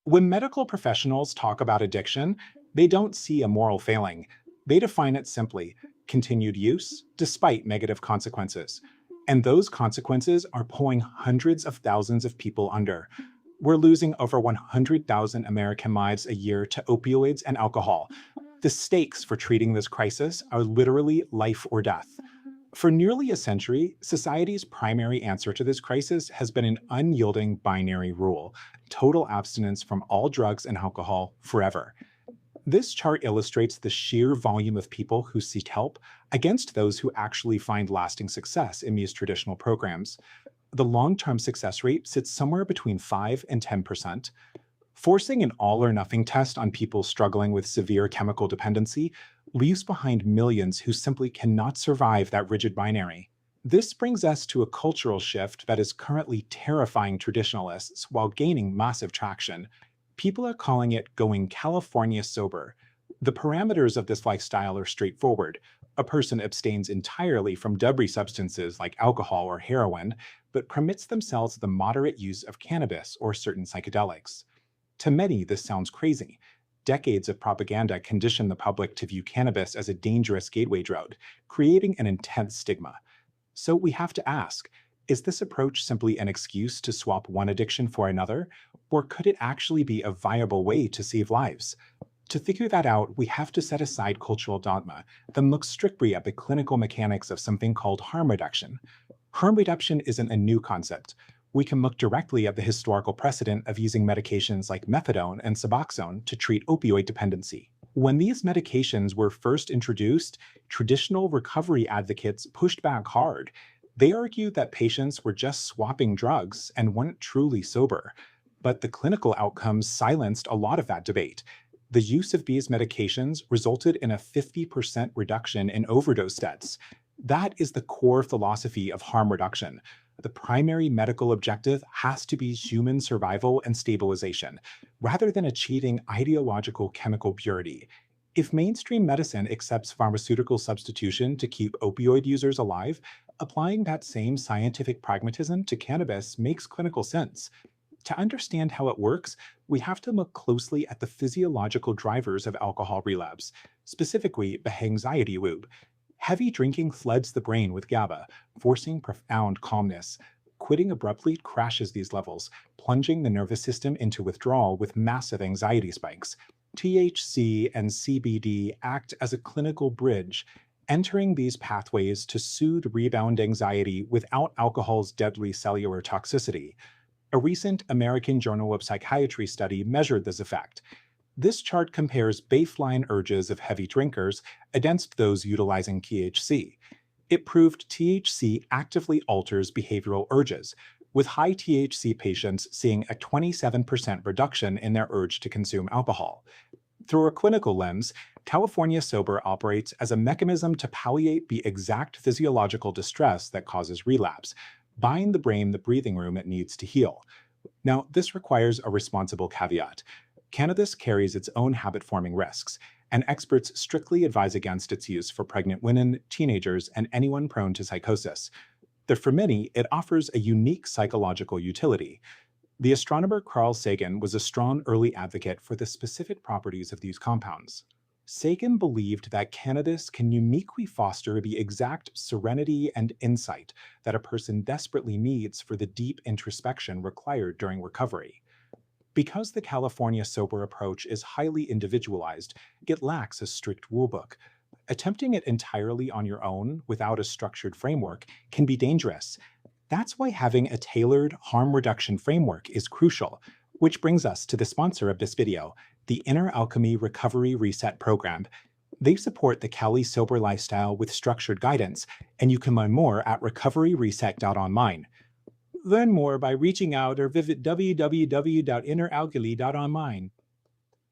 When medical professionals talk about addiction, they don't see a moral failing. They define it simply continued use despite negative consequences. And those consequences are pulling hundreds of thousands of people under. We're losing over 100,000 American lives a year to opioids and alcohol. The stakes for treating this crisis are literally life or death. For nearly a century, society's primary answer to this crisis has been an unyielding binary rule: total abstinence from all drugs and alcohol forever. This chart illustrates the sheer volume of people who seek help against those who actually find lasting success in these traditional programs. The long term success rate sits somewhere between 5 and 10%. Forcing an all or nothing test on people struggling with severe chemical dependency leaves behind millions who simply cannot survive that rigid binary. This brings us to a cultural shift that is currently terrifying traditionalists while gaining massive traction. People are calling it going California sober. The parameters of this lifestyle are straightforward. A person abstains entirely from debris substances like alcohol or heroin, but permits themselves the moderate use of cannabis or certain psychedelics. To many, this sounds crazy. Decades of propaganda condition the public to view cannabis as a dangerous gateway drug, creating an intense stigma. So we have to ask, is this approach simply an excuse to swap one addiction for another, or could it actually be a viable way to save lives? To figure that out, we have to set aside cultural dogma, then look strictly at the clinical mechanics of something called harm reduction. Harm reduction isn't a new concept. We can look directly at the historical precedent of using medications like methadone and Suboxone to treat opioid dependency. When these medications were first introduced, traditional recovery advocates pushed back hard. They argued that patients were just swapping drugs and weren't truly sober. But the clinical outcomes silenced a lot of that debate. The use of these medications resulted in a 50% reduction in overdose deaths. That is the core philosophy of harm reduction. The primary medical objective has to be human survival and stabilization, rather than achieving ideological chemical purity. If mainstream medicine accepts pharmaceutical substitution to keep opioid users alive, applying that same scientific pragmatism to cannabis makes clinical sense. To understand how it works, we have to look closely at the physiological drivers of alcohol relapse, specifically the anxiety loop. Heavy drinking floods the brain with GABA, forcing profound calmness. Quitting abruptly crashes these levels, plunging the nervous system into withdrawal with massive anxiety spikes. THC and CBD act as a clinical bridge, entering these pathways to soothe rebound anxiety without alcohol's deadly cellular toxicity. A recent American Journal of Psychiatry study measured this effect. This chart compares baseline urges of heavy drinkers against those utilizing THC. It proved THC actively alters behavioral urges, with high THC patients seeing a 27% reduction in their urge to consume alcohol. Through a clinical lens, California Sober operates as a mechanism to palliate the exact physiological distress that causes relapse, buying the brain the breathing room it needs to heal. Now, this requires a responsible caveat. Cannabis carries its own habit-forming risks, and experts strictly advise against its use for pregnant women, teenagers, and anyone prone to psychosis. Though for many, it offers a unique psychological utility. The astronomer Carl Sagan was a strong early advocate for the specific properties of these compounds. Sagan believed that cannabis can uniquely foster the exact serenity and insight that a person desperately needs for the deep introspection required during recovery. Because the California Sober approach is highly individualized, it lacks a strict rulebook. Attempting it entirely on your own without a structured framework can be dangerous. That's why having a tailored harm reduction framework is crucial, which brings us to the sponsor of this video, the Inner Alchemy Recovery Reset Program. They support the Cali Sober lifestyle with structured guidance, and you can learn more at recoveryreset.online. Learn more by reaching out or visit www.inneralchemy.online.